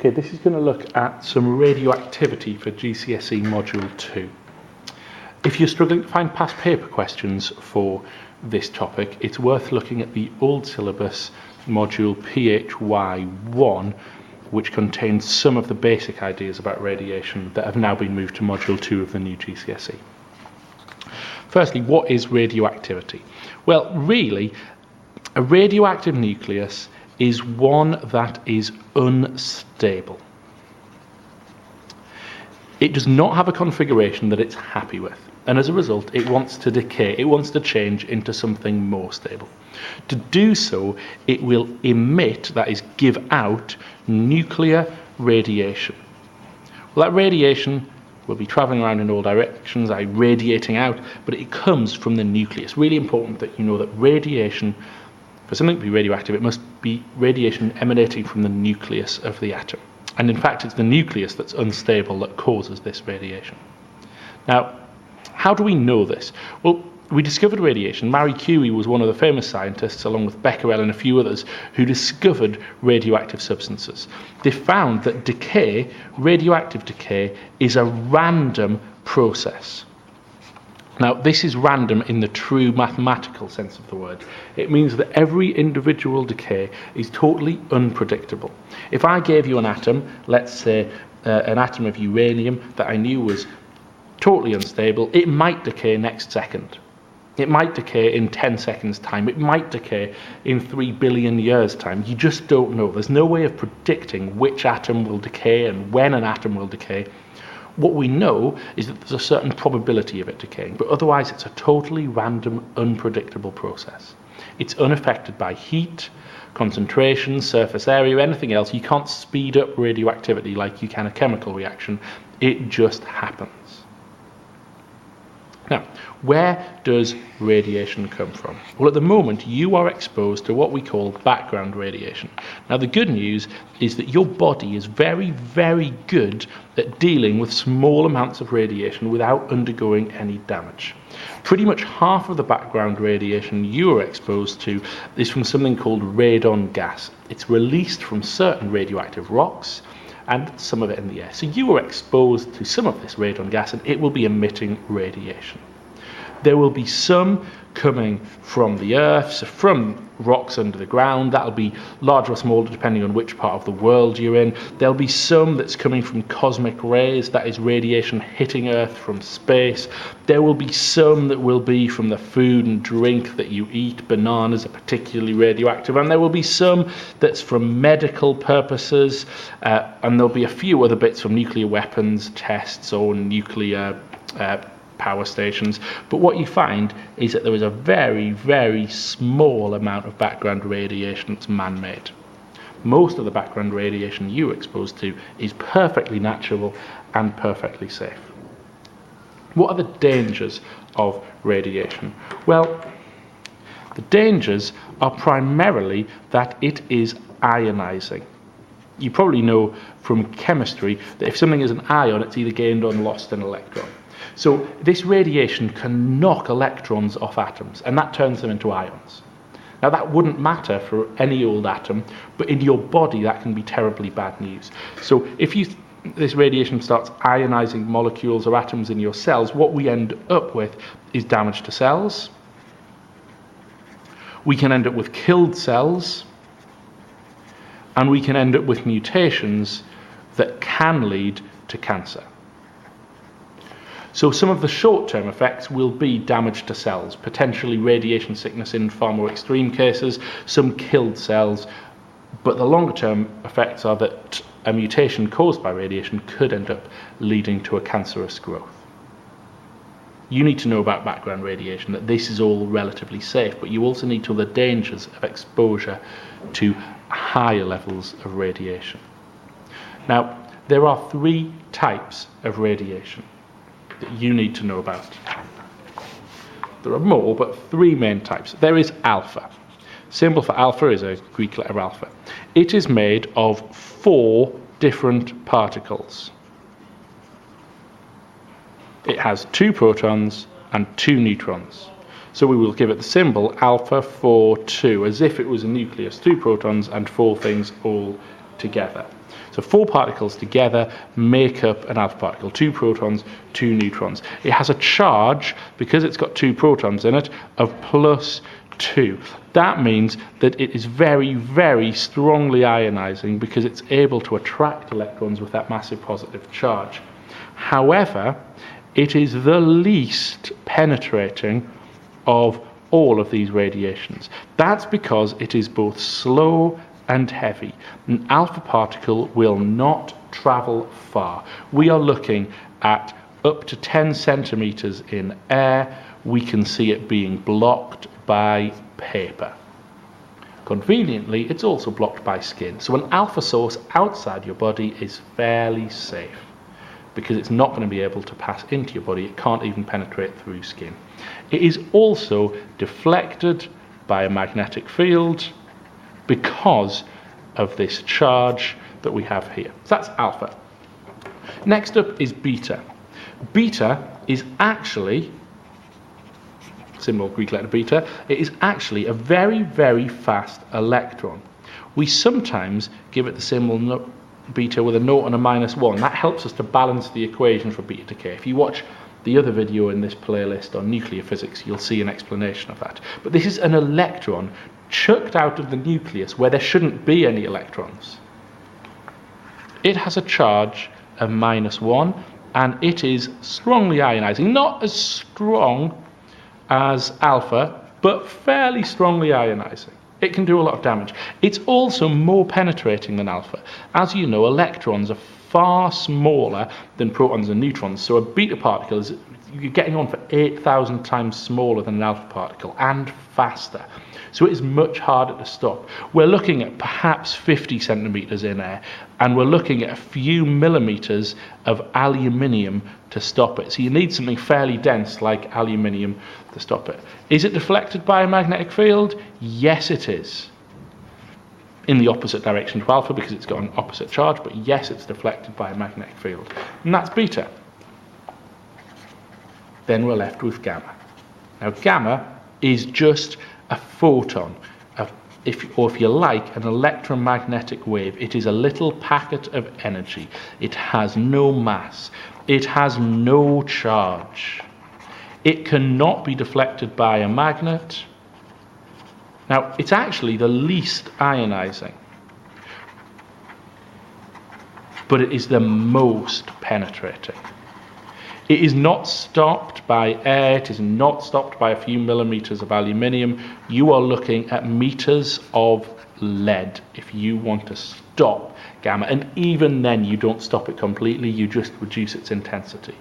Okay, this is going to look at some radioactivity for GCSE Module 2. If you're struggling to find past paper questions for this topic, it's worth looking at the old syllabus module PHY1, which contains some of the basic ideas about radiation that have now been moved to module 2 of the new GCSE. Firstly, what is radioactivity? Well, really, a radioactive nucleus is one that is unstable. It does not have a configuration that it's happy with, and as a result it wants to decay, it wants to change into something more stable. To do so, it will emit, that is, give out, nuclear radiation. Well, that radiation will be travelling around in all directions, radiating out, but it comes from the nucleus. Really important that you know that radiation, for something to be radioactive, it must be radiation emanating from the nucleus of the atom. And in fact, it's the nucleus that's unstable that causes this radiation. Now, how do we know this? Well, we discovered radiation. Marie Curie was one of the famous scientists, along with Becquerel and a few others, who discovered radioactive substances. They found that decay, radioactive decay, is a random process. Now, this is random in the true mathematical sense of the word. It means that every individual decay is totally unpredictable. If I gave you an atom, let's say an atom of uranium that I knew was totally unstable, it might decay next second. It might decay in 10 seconds' time. It might decay in 3 billion years' time. You just don't know. There's no way of predicting which atom will decay and when an atom will decay. What we know is that there's a certain probability of it decaying, but otherwise it's a totally random, unpredictable process. It's unaffected by heat, concentration, surface area, anything else. You can't speed up radioactivity like you can a chemical reaction. It just happens. Now, where does radiation come from? Well, at the moment, you are exposed to what we call background radiation. Now, the good news is that your body is very, very good at dealing with small amounts of radiation without undergoing any damage. Pretty much half of the background radiation you are exposed to is from something called radon gas. It's released from certain radioactive rocks, and some of it in the air. So you are exposed to some of this radon gas and it will be emitting radiation. There will be some coming from the earth, so from rocks under the ground. That'll be larger or smaller depending on which part of the world you're in. There'll be some that's coming from cosmic rays, that is radiation hitting Earth from space. There will be some that will be from the food and drink that you eat. Bananas are particularly radioactive, and there will be some that's from medical purposes, and there'll be a few other bits from nuclear weapons tests or nuclear power stations. But what you find is that there is a very, very small amount of background radiation that's man-made. Most of the background radiation you're exposed to is perfectly natural and perfectly safe. What are the dangers of radiation? Well, the dangers are primarily that it is ionizing. You probably know from chemistry that if something is an ion, it's either gained or lost an electron. So this radiation can knock electrons off atoms, and that turns them into ions. Now, that wouldn't matter for any old atom, but in your body that can be terribly bad news. So if this radiation starts ionizing molecules or atoms in your cells, what we end up with is damage to cells. We can end up with killed cells, and we can end up with mutations that can lead to cancer. So some of the short-term effects will be damage to cells, potentially radiation sickness in far more extreme cases, some killed cells, but the longer-term effects are that a mutation caused by radiation could end up leading to a cancerous growth. You need to know about background radiation, that this is all relatively safe, but you also need to know the dangers of exposure to higher levels of radiation. Now, there are 3 types of radiation that you need to know about. There are more, but 3 main types. There is alpha. Symbol for alpha is a Greek letter alpha. It is made of 4 different particles. It has 2 protons and 2 neutrons. So we will give it the symbol alpha 4 2, as if it was a nucleus, 2 protons and 4 things all together. So 4 particles together make up an alpha particle, 2 protons, 2 neutrons. It has a charge, because it's got 2 protons in it, of +2. That means that it is very, very strongly ionizing because it's able to attract electrons with that massive positive charge. However, it is the least penetrating of all of these radiations. That's because it is both slow and heavy. An alpha particle will not travel far. We are looking at up to 10 centimeters in air. We can see it being blocked by paper. Conveniently, it's also blocked by skin. So an alpha source outside your body is fairly safe because it's not going to be able to pass into your body. It can't even penetrate through skin. It is also deflected by a magnetic field because of this charge that we have here. So that's alpha. Next up is beta. Beta is actually, symbol Greek letter beta, it is actually a very, very fast electron. We sometimes give it the symbol beta with a 0 and a -1. That helps us to balance the equation for beta decay. If you watch the other video in this playlist on nuclear physics, you'll see an explanation of that. But this is an electron chucked out of the nucleus where there shouldn't be any electrons. It has a charge of -1 and it is strongly ionizing. Not as strong as alpha, but fairly strongly ionizing. It can do a lot of damage. It's also more penetrating than alpha. As you know, electrons are far smaller than protons and neutrons, so a beta particle is, you're getting on for 8,000 times smaller than an alpha particle and faster. So it is much harder to stop. We're looking at perhaps 50 centimeters in air, and we're looking at a few millimeters of aluminium to stop it. So you need something fairly dense like aluminium to stop it. Is it deflected by a magnetic field? Yes, it is. In the opposite direction to alpha because it's got an opposite charge, but yes, it's deflected by a magnetic field. And that's beta. Then we're left with gamma. Now gamma is just a photon, if you like, an electromagnetic wave. It is a little packet of energy. It has no mass. It has no charge. It cannot be deflected by a magnet. Now, it's actually the least ionizing, but it is the most penetrating. It is not stopped by air, it is not stopped by a few millimeters of aluminium. You are looking at meters of lead if you want to stop gamma, and even then you don't stop it completely, you just reduce its intensity.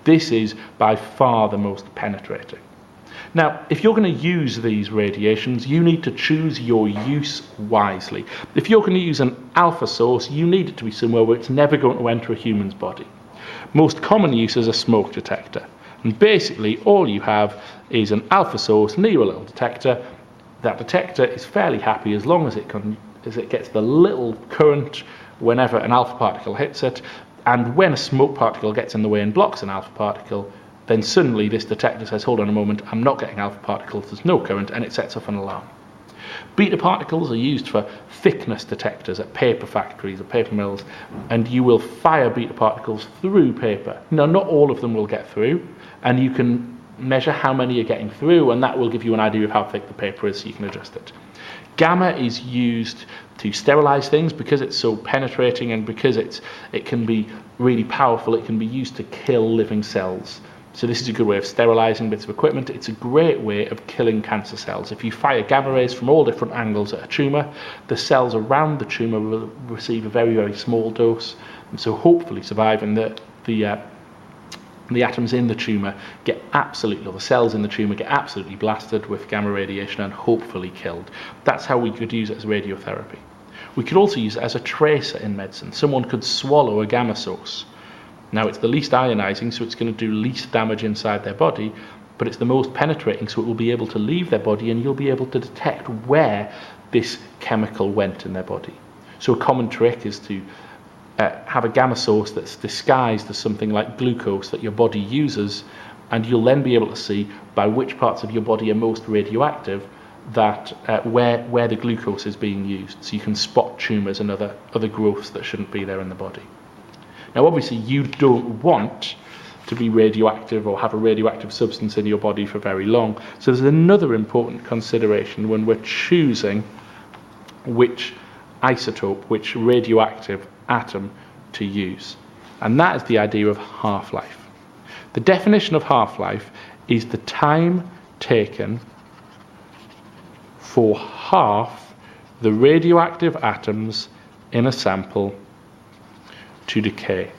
This is by far the most penetrating. Now, if you're going to use these radiations, you need to choose your use wisely. If you're going to use an alpha source, you need it to be somewhere where it's never going to enter a human's body. Most common use is a smoke detector. And basically, all you have is an alpha source near a little detector. That detector is fairly happy as long as it gets the little current whenever an alpha particle hits it. And when a smoke particle gets in the way and blocks an alpha particle, then suddenly this detector says, hold on a moment, I'm not getting alpha particles, there's no current, and it sets off an alarm. Beta particles are used for thickness detectors at paper factories, at paper mills, and you will fire beta particles through paper. Now, not all of them will get through, and you can measure how many are getting through, and that will give you an idea of how thick the paper is so you can adjust it. Gamma is used to sterilize things because it's so penetrating and because it can be really powerful. It can be used to kill living cells. So this is a good way of sterilizing bits of equipment. It's a great way of killing cancer cells. If you fire gamma rays from all different angles at a tumor, the cells around the tumor will receive a very, very small dose, and so hopefully survive, and the atoms in the tumor get absolutely, or the cells in the tumor get absolutely blasted with gamma radiation and hopefully killed. That's how we could use it as radiotherapy. We could also use it as a tracer in medicine. Someone could swallow a gamma source. Now, it's the least ionizing, so it's going to do least damage inside their body, but it's the most penetrating, so it will be able to leave their body and you'll be able to detect where this chemical went in their body. So a common trick is to have a gamma source that's disguised as something like glucose that your body uses, and you'll then be able to see by which parts of your body are most radioactive that where the glucose is being used, so you can spot tumours and other growths that shouldn't be there in the body. Now obviously you don't want to be radioactive or have a radioactive substance in your body for very long, so there's another important consideration when we're choosing which isotope, which radioactive atom to use, and that is the idea of half-life. The definition of half-life is the time taken for half the radioactive atoms in a sample to decay.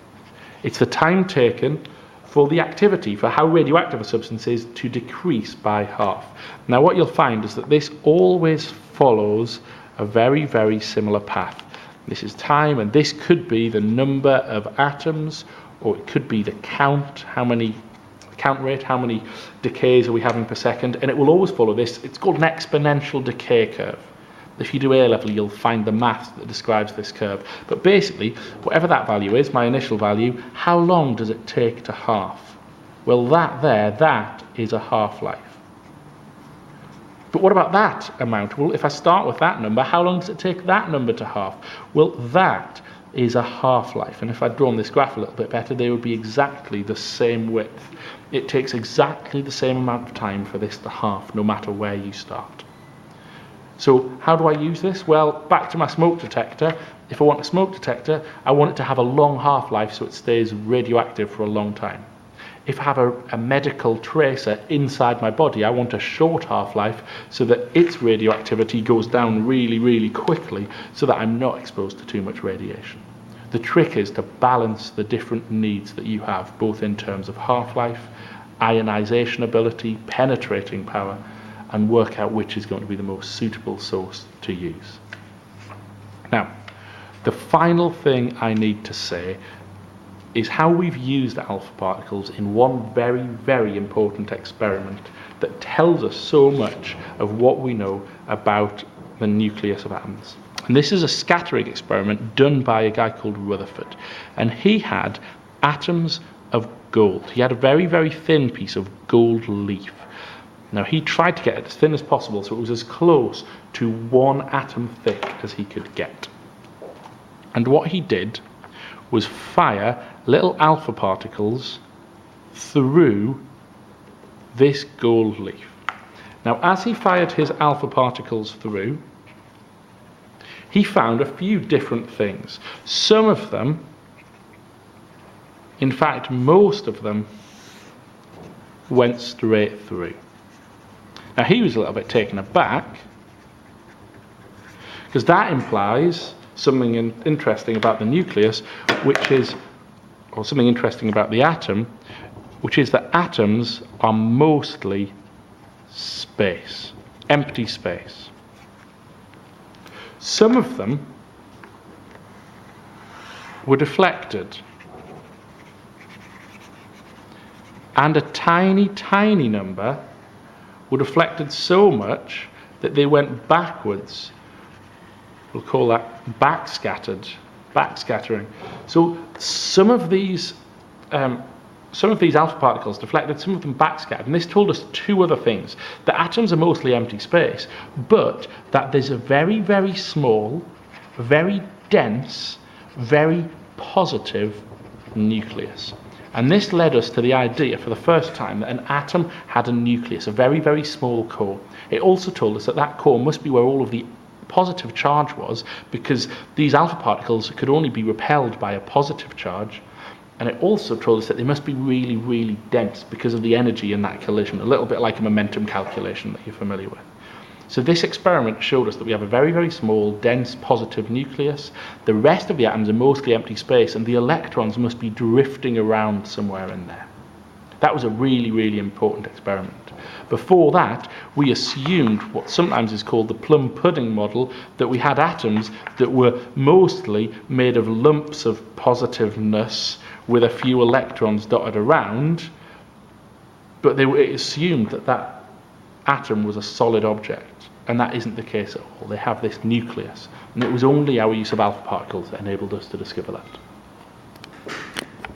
It's the time taken for the activity, for how radioactive a substance is, to decrease by half. Now what you'll find is that this always follows a very, very similar path. This is time, and this could be the number of atoms, or it could be the count rate, how many decays are we having per second, and it will always follow this. It's called an exponential decay curve. If you do A level, you'll find the math that describes this curve. But basically, whatever that value is, my initial value, how long does it take to half? Well, that is a half-life. But what about that amount? Well, if I start with that number, how long does it take that number to half? Well, that is a half-life. And if I'd drawn this graph a little bit better, they would be exactly the same width. It takes exactly the same amount of time for this to half, no matter where you start. So how do I use this? Well, back to my smoke detector. If I want a smoke detector, I want it to have a long half-life so it stays radioactive for a long time. If I have a medical tracer inside my body, I want a short half-life so that its radioactivity goes down really, really quickly so that I'm not exposed to too much radiation. The trick is to balance the different needs that you have, both in terms of half-life, ionization ability, penetrating power, and work out which is going to be the most suitable source to use. Now, the final thing I need to say is how we've used alpha particles in one very, very important experiment that tells us so much of what we know about the nucleus of atoms. And this is a scattering experiment done by a guy called Rutherford, and he had atoms of gold. He had a very, very thin piece of gold leaf. Now he tried to get it as thin as possible so it was as close to one atom thick as he could get. And what he did was fire little alpha particles through this gold leaf. Now as he fired his alpha particles through, he found a few different things. Some of them, in fact most of them, went straight through. Now he was a little bit taken aback because that implies something interesting about the nucleus, which is, or something interesting about the atom, which is that atoms are mostly space, empty space. Some of them were deflected, and a tiny, tiny number were deflected so much that they went backwards. We'll call that backscattering. So some of these alpha particles deflected, some of them backscattered, and this told us two other things: that atoms are mostly empty space, but that there's a very, very small, very dense, very positive nucleus. And this led us to the idea for the first time that an atom had a nucleus, a very, very small core. It also told us that that core must be where all of the positive charge was, because these alpha particles could only be repelled by a positive charge. And it also told us that they must be really, really dense because of the energy in that collision, a little bit like a momentum calculation that you're familiar with. So this experiment showed us that we have a very, very small, dense, positive nucleus. The rest of the atoms are mostly empty space, and the electrons must be drifting around somewhere in there. That was a really, really important experiment. Before that, we assumed what sometimes is called the plum pudding model, that we had atoms that were mostly made of lumps of positiveness with a few electrons dotted around, but it assumed that that atom was a solid object. And that isn't the case at all. They have this nucleus. And it was only our use of alpha particles that enabled us to discover that.